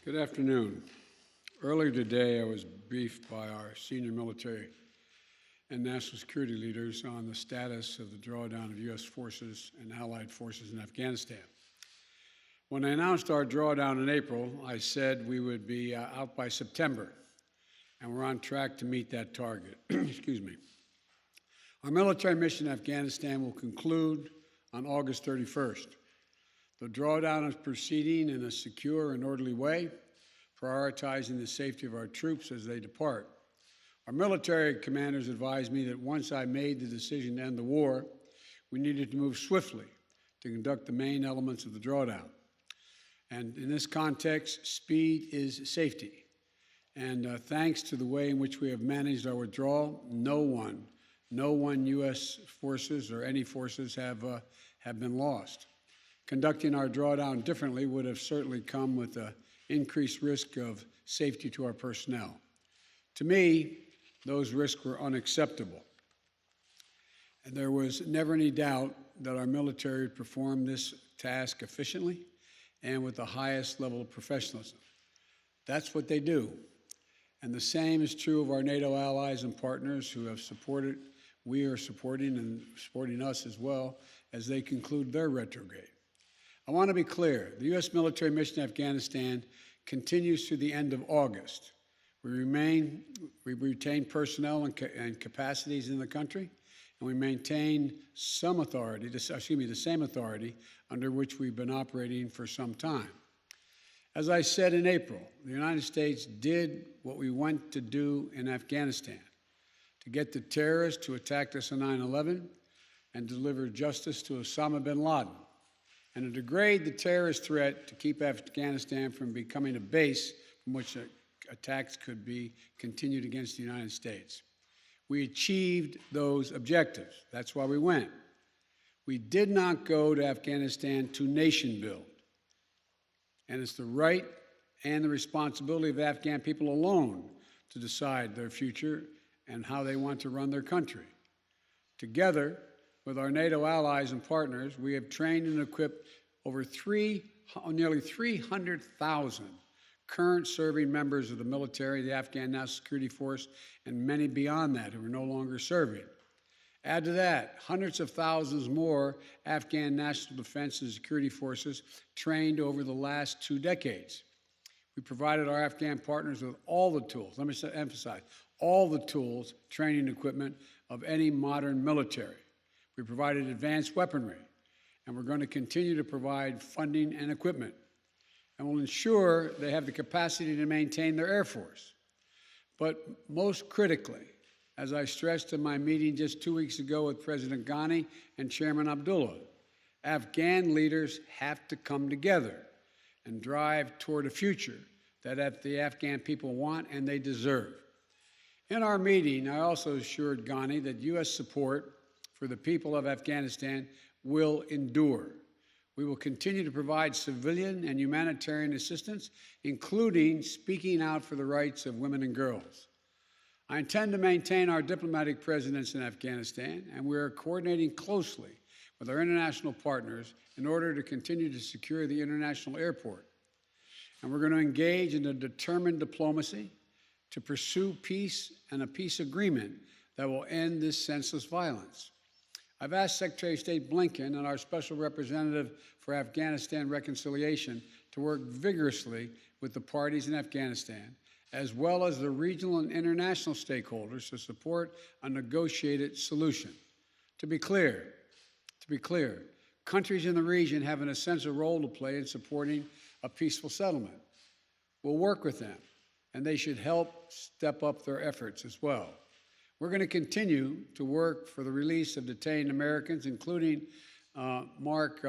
Good afternoon. Earlier today, I was briefed by our senior military and national security leaders on the status of the drawdown of U.S. forces and allied forces in Afghanistan. When I announced our drawdown in April, I said we would be out by September, and we're on track to meet that target. Excuse me. Our military mission in Afghanistan will conclude on August 31st. The drawdown is proceeding in a secure and orderly way, prioritizing the safety of our troops as they depart. Our military commanders advised me that once I made the decision to end the war, we needed to move swiftly to conduct the main elements of the drawdown. And in this context, speed is safety. And thanks to the way in which we have managed our withdrawal, no one U.S. forces or any forces have been lost. Conducting our drawdown differently would have certainly come with an increased risk of safety to our personnel. To me, those risks were unacceptable. And there was never any doubt that our military would perform this task efficiently and with the highest level of professionalism. That's what they do. And the same is true of our NATO allies and partners who have supported, we are supporting and supporting us as well as they conclude their retrograde. I want to be clear, the U.S. military mission in Afghanistan continues through the end of August. We retain personnel and capacities in the country, and we maintain some authority, the same authority under which we've been operating for some time. As I said in April, the United States did what we went to do in Afghanistan, to get the terrorists who attacked us on 9/11 and deliver justice to Osama bin Laden, and to degrade the terrorist threat to keep Afghanistan from becoming a base from which attacks could be continued against the United States. We achieved those objectives. That's why we went. We did not go to Afghanistan to nation build. And it's the right and the responsibility of the Afghan people alone to decide their future and how they want to run their country. Together, with our NATO allies and partners, we have trained and equipped over nearly 300,000 current serving members of the military, the Afghan National Security Force, and many beyond that who are no longer serving. Add to that, hundreds of thousands more Afghan national defense and security forces trained over the last 2 decades. We provided our Afghan partners with all the tools, let me emphasize, all the tools, training, equipment of any modern military. We provided advanced weaponry, and we're going to continue to provide funding and equipment, and we'll ensure they have the capacity to maintain their Air Force. But most critically, as I stressed in my meeting just 2 weeks ago with President Ghani and Chairman Abdullah, Afghan leaders have to come together and drive toward a future that the Afghan people want and they deserve. In our meeting, I also assured Ghani that U.S. support for the people of Afghanistan will endure. We will continue to provide civilian and humanitarian assistance, including speaking out for the rights of women and girls. I intend to maintain our diplomatic presence in Afghanistan, and we are coordinating closely with our international partners in order to continue to secure the international airport. And we're going to engage in a determined diplomacy to pursue peace and a peace agreement that will end this senseless violence. I've asked Secretary of State Blinken and our Special Representative for Afghanistan Reconciliation to work vigorously with the parties in Afghanistan, as well as the regional and international stakeholders to support a negotiated solution. To be clear, countries in the region have an essential role to play in supporting a peaceful settlement. We'll work with them, and they should help step up their efforts as well. We're going to continue to work for the release of detained Americans, including Mark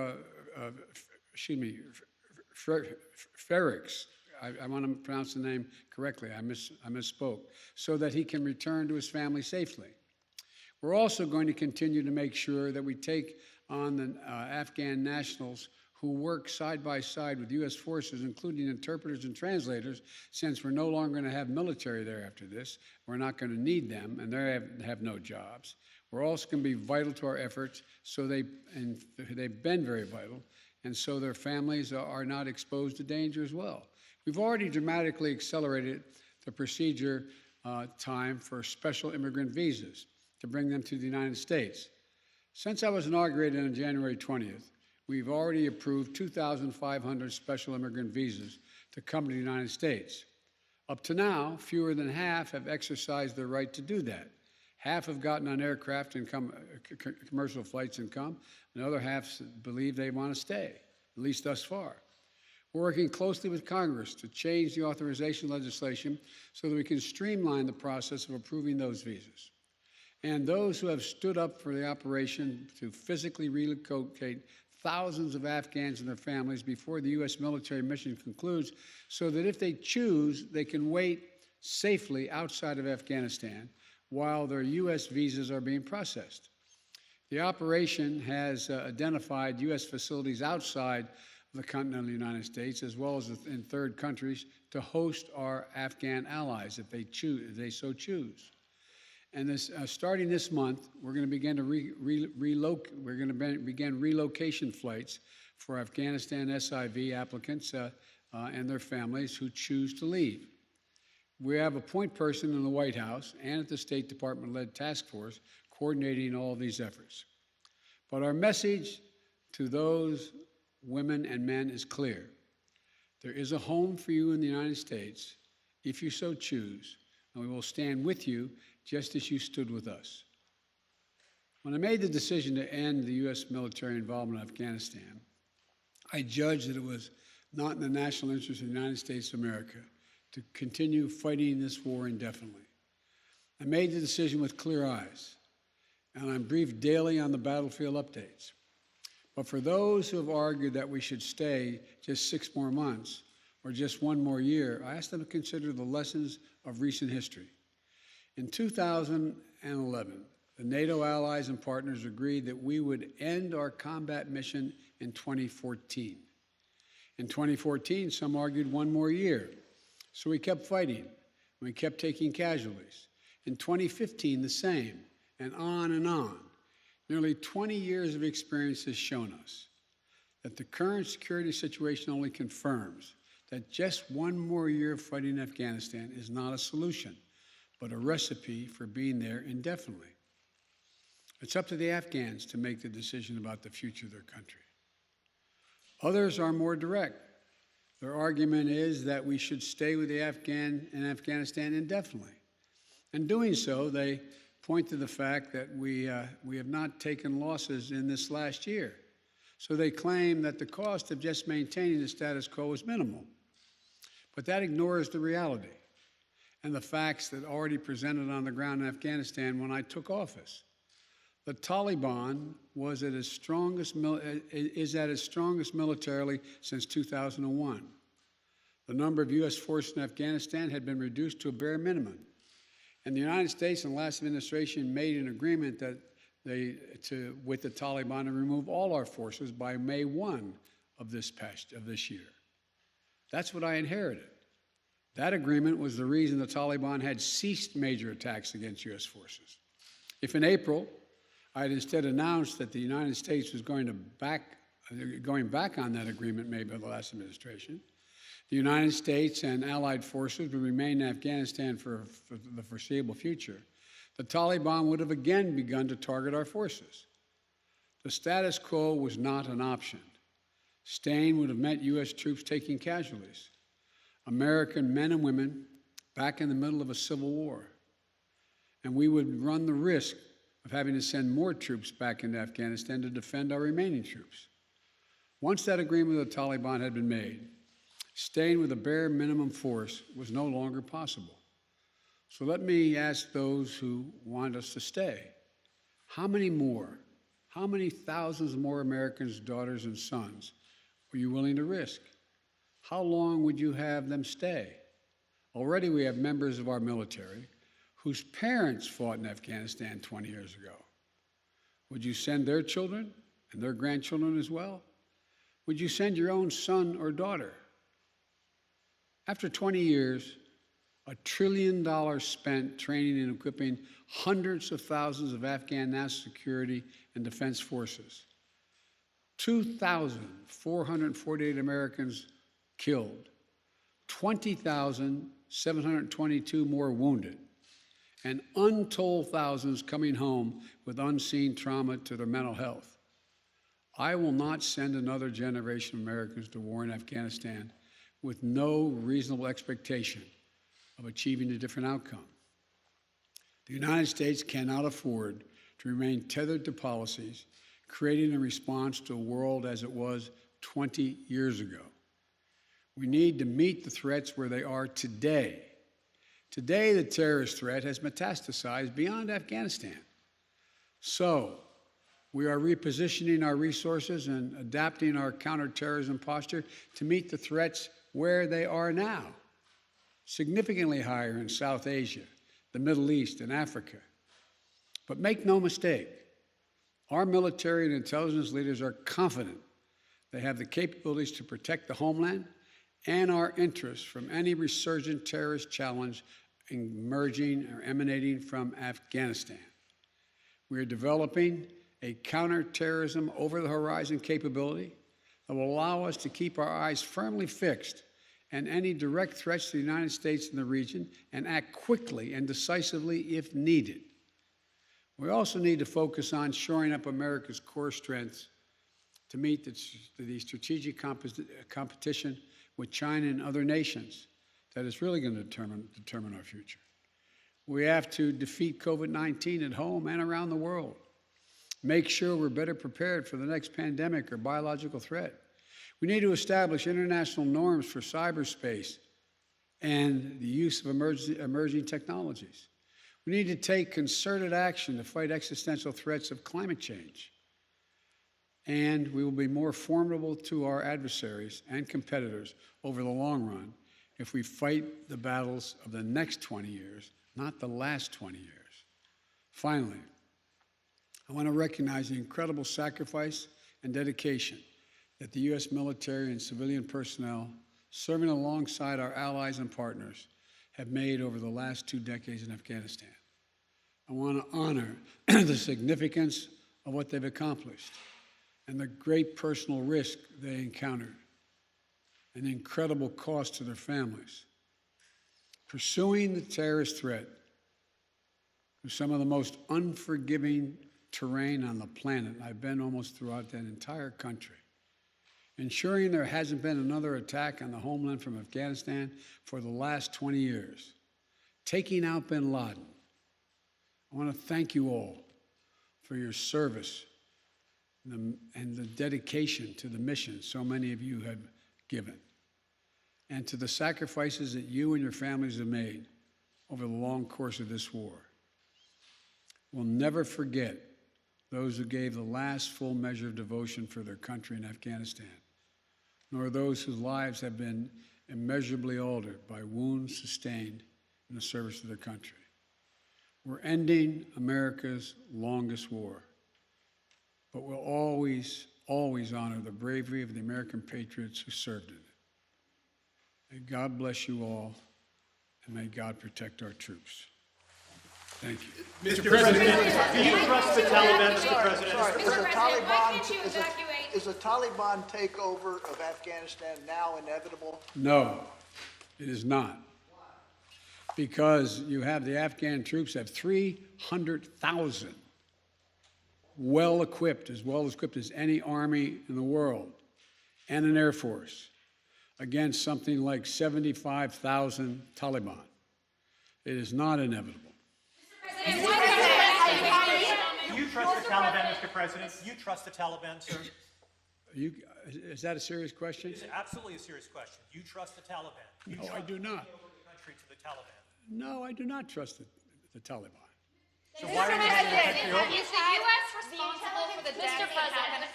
Ferrix. I want to pronounce the name correctly. I misspoke, so that he can return to his family safely. We're also going to continue to make sure that we take on the Afghan nationals who work side by side with U.S. forces, including interpreters and translators, since we're no longer going to have military there after this. We're not going to need them, and they have no jobs. We're also going to be vital to our efforts, they've been very vital, and so their families are not exposed to danger as well. We've already dramatically accelerated the procedure time for special immigrant visas to bring them to the United States. Since I was inaugurated on January 20th, we've already approved 2,500 special immigrant visas to come to the United States. Up to now, fewer than half have exercised their right to do that. Half have gotten on aircraft and commercial flights and come, and the other half believe they want to stay, at least thus far. We're working closely with Congress to change the authorization legislation so that we can streamline the process of approving those visas. And those who have stood up for the operation to physically relocate thousands of Afghans and their families before the U.S. military mission concludes, so that if they choose, they can wait safely outside of Afghanistan while their U.S. visas are being processed. The operation has identified U.S. facilities outside the continental United States, as well as in third countries, to host our Afghan allies if they so choose. And starting this month, we're going to begin to begin relocation flights for Afghanistan SIV applicants and their families who choose to leave. We have a point person in the White House and at the State Department-led task force coordinating all of these efforts. But our message to those women and men is clear. There is a home for you in the United States if you so choose, and we will stand with you just as you stood with us. When I made the decision to end the U.S. military involvement in Afghanistan, I judged that it was not in the national interest of the United States of America to continue fighting this war indefinitely. I made the decision with clear eyes, and I'm briefed daily on the battlefield updates. But for those who have argued that we should stay just 6 more months or just 1 more year, I ask them to consider the lessons of recent history. In 2011, the NATO allies and partners agreed that we would end our combat mission in 2014. In 2014, some argued 1 more year. So we kept fighting. We kept taking casualties. In 2015, the same, and on and on. Nearly 20 years of experience has shown us that the current security situation only confirms that just 1 more year of fighting in Afghanistan is not a solution, but a recipe for being there indefinitely. It's up to the Afghans to make the decision about the future of their country. Others are more direct. Their argument is that we should stay with the Afghan in Afghanistan indefinitely. In doing so, they point to the fact that we have not taken losses in this last year. So they claim that the cost of just maintaining the status quo is minimal. But that ignores the reality and the facts that already presented on the ground in Afghanistan when I took office. The Taliban is at its strongest militarily since 2001. The number of U.S. forces in Afghanistan had been reduced to a bare minimum. And the United States and the last administration made an agreement with the Taliban to remove all our forces by May 1 of this year. That's what I inherited. That agreement was the reason the Taliban had ceased major attacks against U.S. forces. If in April, I had instead announced that the United States was going back on that agreement made by the last administration, the United States and allied forces would remain in Afghanistan for the foreseeable future, the Taliban would have again begun to target our forces. The status quo was not an option. Staying would have meant U.S. troops taking casualties, American men and women back in the middle of a civil war, and we would run the risk of having to send more troops back into Afghanistan to defend our remaining troops. Once that agreement with the Taliban had been made, staying with a bare minimum force was no longer possible. So let me ask those who want us to stay, how many thousands more Americans' daughters and sons were you willing to risk? How long would you have them stay? Already we have members of our military whose parents fought in Afghanistan 20 years ago. Would you send their children and their grandchildren as well? Would you send your own son or daughter? After 20 years, $1 trillion spent training and equipping hundreds of thousands of Afghan national security and defense forces, 2,448 Americans killed, 20,722 more wounded, and untold thousands coming home with unseen trauma to their mental health. I will not send another generation of Americans to war in Afghanistan with no reasonable expectation of achieving a different outcome. The United States cannot afford to remain tethered to policies created in response to a world as it was 20 years ago. We need to meet the threats where they are today. Today, the terrorist threat has metastasized beyond Afghanistan. So, we are repositioning our resources and adapting our counterterrorism posture to meet the threats where they are now, significantly higher in South Asia, the Middle East, and Africa. But make no mistake, our military and intelligence leaders are confident they have the capabilities to protect the homeland and our interests from any resurgent terrorist challenge emerging or emanating from Afghanistan. We are developing a counterterrorism over-the-horizon capability that will allow us to keep our eyes firmly fixed on any direct threats to the United States and the region and act quickly and decisively if needed. We also need to focus on shoring up America's core strengths to meet the strategic competition with China and other nations that is really going to determine our future. We have to defeat COVID-19 at home and around the world. Make sure we're better prepared for the next pandemic or biological threat. We need to establish international norms for cyberspace and the use of emerging technologies. We need to take concerted action to fight existential threats of climate change. And we will be more formidable to our adversaries and competitors over the long run if we fight the battles of the next 20 years, not the last 20 years. Finally, I want to recognize the incredible sacrifice and dedication that the U.S. military and civilian personnel serving alongside our allies and partners have made over the last 2 decades in Afghanistan. I want to honor the significance of what they've accomplished and the great personal risk they encountered and the incredible cost to their families. Pursuing the terrorist threat through some of the most unforgiving terrain on the planet. I've been almost throughout that entire country. Ensuring there hasn't been another attack on the homeland from Afghanistan for the last 20 years. Taking out bin Laden. I want to thank you all for your service and the dedication to the mission so many of you have given, and to the sacrifices that you and your families have made over the long course of this war. We'll never forget those who gave the last full measure of devotion for their country in Afghanistan, nor those whose lives have been immeasurably altered by wounds sustained in the service of their country. We're ending America's longest war, but we'll always, always honor the bravery of the American patriots who served in it. May God bless you all, and may God protect our troops. Thank you. Mr. President, do you trust the Taliban, Mr. President? Is a Taliban takeover of Afghanistan now inevitable? No, it is not. Because you have the Afghan troops have 300,000 well-equipped as any army in the world, and an Air Force against something like 75,000 Taliban. It is not inevitable. Do you trust the Taliban, Mr. President? Do you trust the Taliban, sir? Is that a serious question? It's absolutely a serious question. Do you trust the Taliban? No, I do not. The country to the Taliban. No, I do not trust the Taliban. So why are we handing the country over? Is the U.S. responsible for the death of Afghans?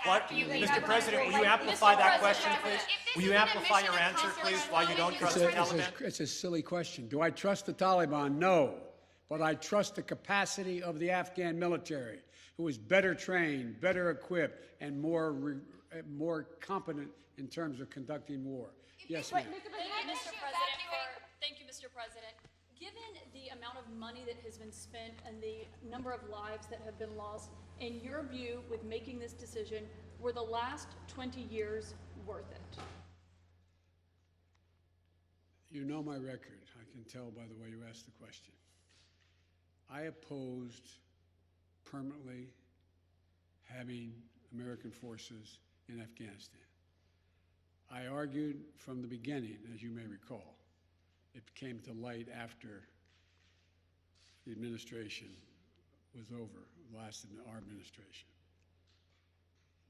What? Mr. President, will you amplify that question, please? Will you amplify your answer, please, why you don't trust the Taliban? It's a silly question. Do I trust the Taliban? No. But I trust the capacity of the Afghan military, who is better trained, better equipped, and more competent in terms of conducting war. Yes, ma'am. Thank you, Mr. President. Given the amount of money that has been spent and the number of lives that have been lost, in your view, with making this decision, were the last 20 years worth it? You know my record. I can tell by the way you asked the question. I opposed permanently having American forces in Afghanistan. I argued from the beginning, as you may recall. It came to light after the administration was over, lasted our administration.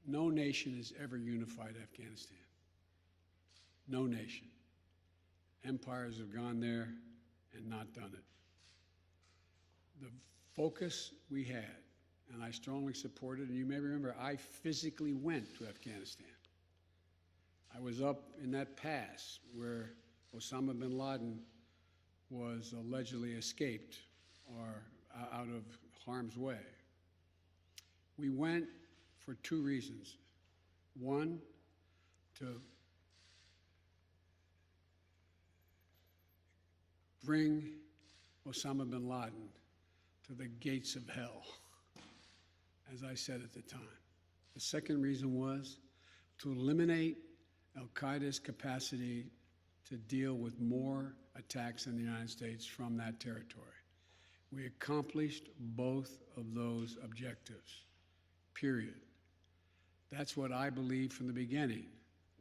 No nation has ever unified Afghanistan. No nation. Empires have gone there and not done it. The focus we had, and I strongly supported, and you may remember, I physically went to Afghanistan. I was up in that pass where Osama bin Laden was allegedly escaped or out of harm's way. We went for two reasons. One, to bring Osama bin Laden to the gates of hell, as I said at the time. The second reason was to eliminate al-Qaeda's capacity to deal with more attacks in the United States from that territory. We accomplished both of those objectives, period. That's what I believed from the beginning,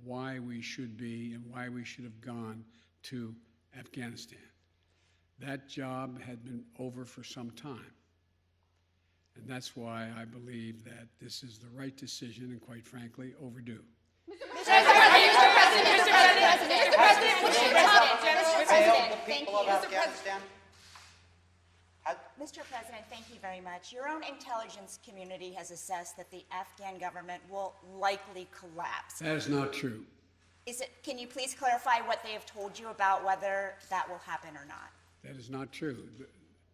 why we should be and why we should have gone to Afghanistan. That job had been over for some time. And that's why I believe that this is the right decision and, quite frankly, overdue. Mr. President, thank you very much. Your own intelligence community has assessed that the Afghan government will likely collapse. That is not true. Can you please clarify what they have told you about whether that will happen or not? That is not true.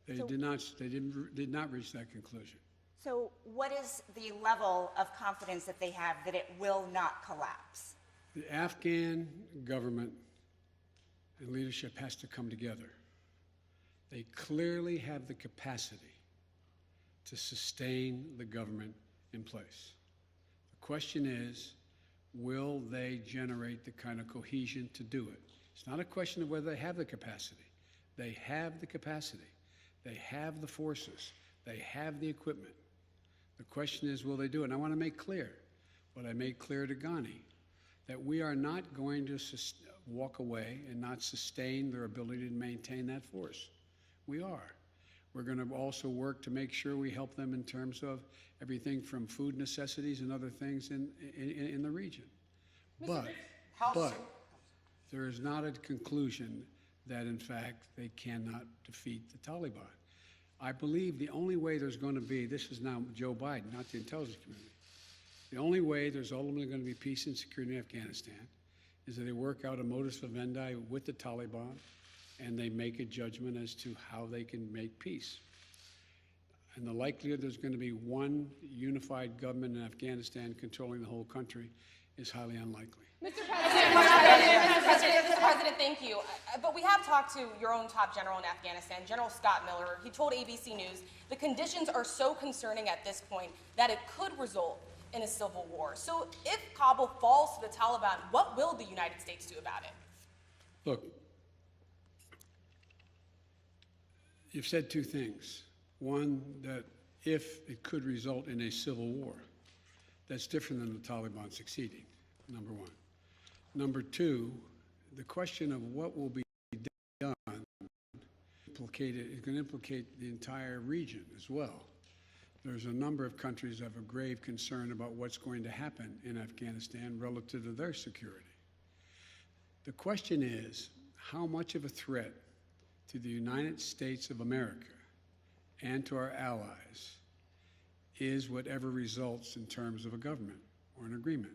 They did not reach that conclusion. So what is the level of confidence that they have that it will not collapse? The Afghan government and leadership has to come together. They clearly have the capacity to sustain the government in place. The question is, will they generate the kind of cohesion to do it? It's not a question of whether they have the capacity. They have the capacity. They have the forces. They have the equipment. The question is, will they do it? And I want to make clear what I made clear to Ghani, that we are not going to walk away and not sustain their ability to maintain that force. We are. We're going to also work to make sure we help them in terms of everything from food necessities and other things in the region. But there is not a conclusion that, in fact, they cannot defeat the Taliban. I believe the only way there's going to be, this is now Joe Biden, not the intelligence community, the only way there's ultimately going to be peace and security in Afghanistan is that they work out a modus vivendi with the Taliban and they make a judgment as to how they can make peace. And the likelihood there's going to be one unified government in Afghanistan controlling the whole country is highly unlikely. Mr. President, thank you. But we have talked to your own top general in Afghanistan, General Scott Miller. He told ABC News the conditions are so concerning at this point that it could result in a civil war. So if Kabul falls to the Taliban, what will the United States do about it? Look, you've said two things. One, that if it could result in a civil war, that's different than the Taliban succeeding, number one. Number two, the question of what will be done is going to implicate the entire region as well. There's a number of countries that have a grave concern about what's going to happen in Afghanistan relative to their security. The question is, how much of a threat to the United States of America and to our allies is whatever results in terms of a government or an agreement?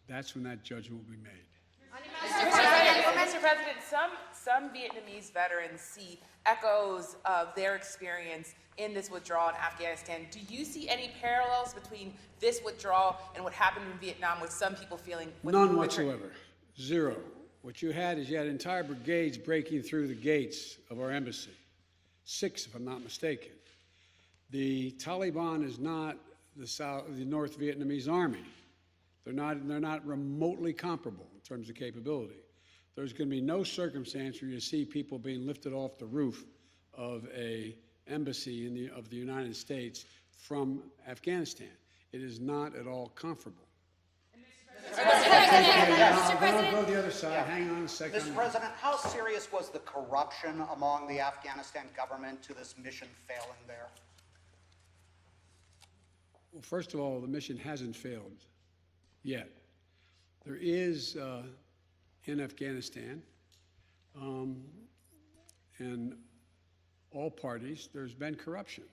That's when that judgment will be made. Mr. President, some Vietnamese veterans see echoes of their experience in this withdrawal in Afghanistan. Do you see any parallels between this withdrawal and what happened in Vietnam, with some people feeling? None whatsoever. Zero. What you had entire brigades breaking through the gates of our embassy. 6, if I'm not mistaken. The Taliban is not the North Vietnamese army. They're not remotely comparable in terms of capability. There's going to be no circumstance where you see people being lifted off the roof of an embassy of the United States from Afghanistan. It is not at all comfortable. I'll go the other side. Hang on a second. Mr. President, how serious was the corruption among the Afghanistan government to this mission failing there? Well, first of all, the mission hasn't failed yet. There is, in Afghanistan, and all parties, there's been corruption.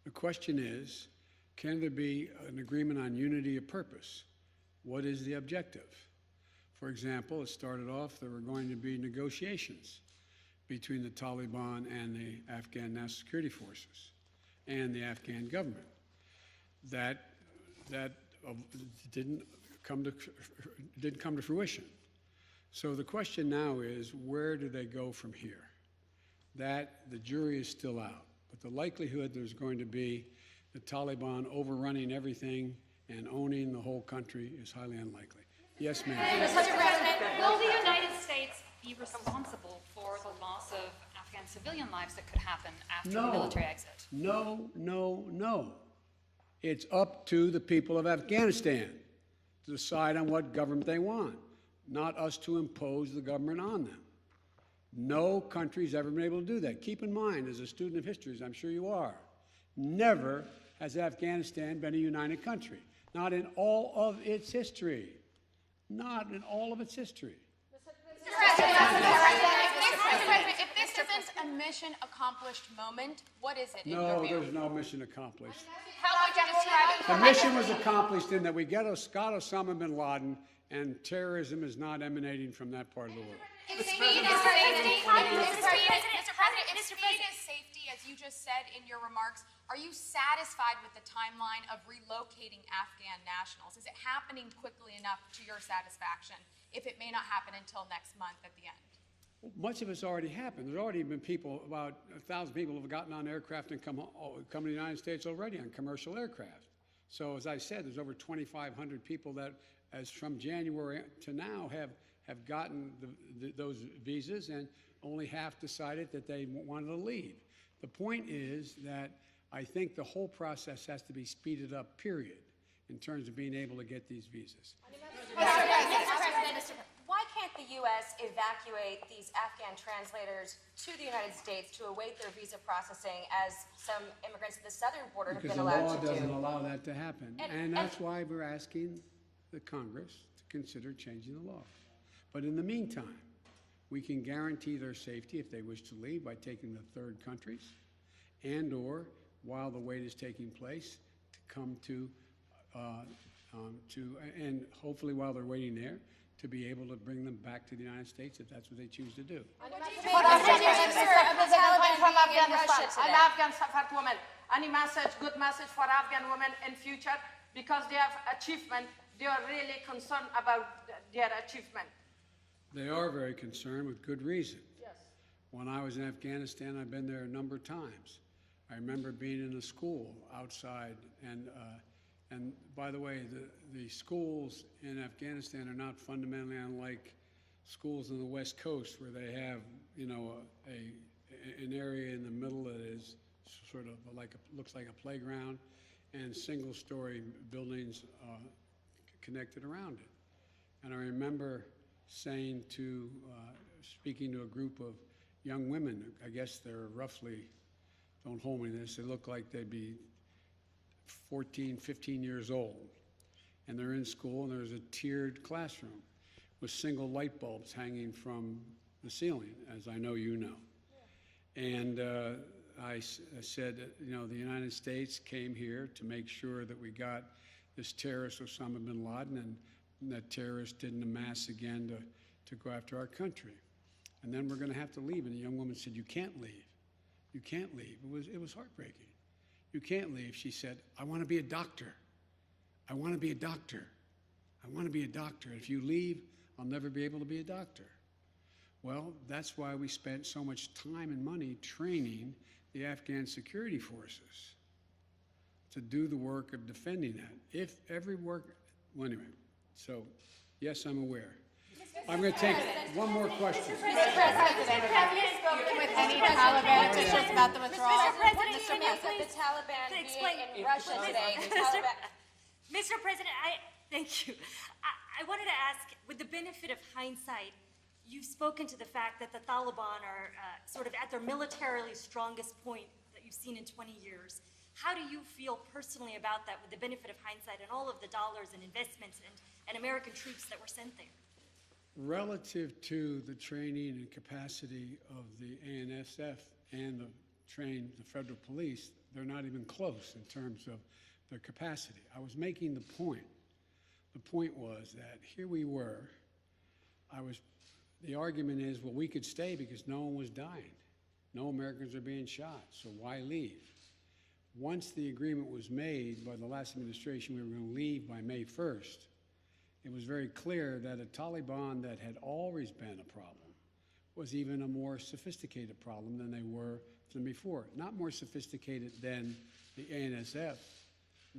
The question is, can there be an agreement on unity of purpose? What is the objective? For example, it started off there were going to be negotiations between the Taliban and the Afghan National Security Forces and the Afghan government. That didn't come to fruition. So the question now is, where do they go from here? That the jury is still out, but the likelihood there's going to be the Taliban overrunning everything and owning the whole country is highly unlikely. Yes, ma'am. Mr. President, will the United States be responsible for the loss of Afghan civilian lives that could happen after the military exit? No, no, no. It's up to the people of Afghanistan to decide on what government they want, not us to impose the government on them. No country's ever been able to do that. Keep in mind, as a student of history, as I'm sure you are, never has Afghanistan been a united country. Not in all of its history. Not in all of its history. Mr. President, if this isn't a mission accomplished moment, what is it in your No, view? there's no mission accomplished. How would you describe it? The mission was accomplished in that we got Osama bin Laden, and terrorism is not emanating from that part of the world. Mr. President, if speed is safety, as you just said in your remarks, are you satisfied with the timeline of relocating Afghan nationals? Is it happening quickly enough to your satisfaction if it may not happen until next month at the end? Much of it's already happened. There's already been people, about 1,000 people have gotten on aircraft and come to the United States already on commercial aircraft. So as I said, there's over 2,500 people that, as from January to now, have gotten those visas, and only half decided that they wanted to leave. The point is that I think the whole process has to be speeded up, period, in terms of being able to get these visas. Why can't the U.S. evacuate these Afghan translators to the United States to await their visa processing, as some immigrants at the southern border have been allowed to do? Because the law doesn't allow that to happen. And that's why we're asking the Congress to consider changing the law. But in the meantime, we can guarantee their safety if they wish to leave by taking them to third countries, and or while the wait is taking place, to come and hopefully while they're waiting there, to be able to bring them back to the United States if that's what they choose to do. I'm Afghan support women. Any message, good message for Afghan women in future, because they have achievement, they are really concerned about their achievement. They are very concerned with good reason. Yes. When I was in Afghanistan, I've been there a number of times. I remember being in a school outside, and by the way, the schools in Afghanistan are not fundamentally unlike schools on the West Coast, where they have, you know, an area in the middle that is sort of like looks like a playground, and single-story buildings connected around it. And I remember saying speaking to a group of young women, I guess they're roughly, don't hold me to this, they look like they'd be 14, 15 years old. And they're in school, and there's a tiered classroom with single light bulbs hanging from the ceiling, as I know you know. Yeah. And I said, you know, the United States came here to make sure that we got this terrorist Osama bin Laden, and that terrorists didn't amass again to go after our country. And then we're going to have to leave. And the young woman said, you can't leave. You can't leave. It was heartbreaking. You can't leave. She said, I want to be a doctor. I want to be a doctor. I want to be a doctor. If you leave, I'll never be able to be a doctor. Well, that's why we spent so much time and money training the Afghan security forces to do the work of defending that. Well, anyway, so yes, I'm aware. I'm going to take one more question. Mr. President, have you spoken with any Taliban officials about the withdrawal? Mr. President, can you please the Taliban explain? being in Russia today? The Taliban. Mr. President, thank you. I wanted to ask, with the benefit of hindsight, you've spoken to the fact that the Taliban are sort of at their militarily strongest point that you've seen in 20 years. How do you feel personally about that with the benefit of hindsight and all of the dollars and investments and American troops that were sent there? Relative to the training and capacity of the ANSF and the federal police, they're not even close in terms of their capacity. I was making the point. The point was that here we were. The argument is, well, we could stay because no one was dying. No Americans are being shot, so why leave? Once the agreement was made by the last administration, we were going to leave by May 1st. It was very clear that a Taliban that had always been a problem was even a more sophisticated problem than they were than before. Not more sophisticated than the ANSF,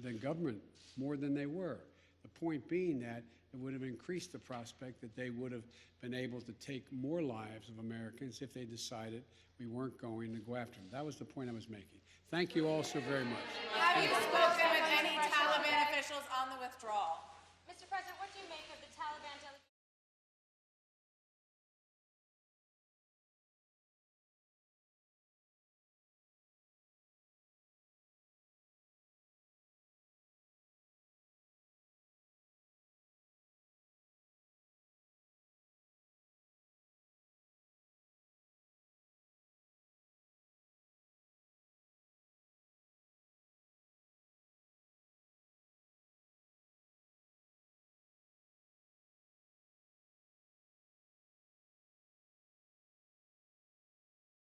the government, more than they were. The point being that it would have increased the prospect that they would have been able to take more lives of Americans if they decided we weren't going to go after them. That was the point I was making. Thank you all so very much. Have you spoken with any Taliban officials on the withdrawal? Mr. President, what do you make of the Taliban delegation?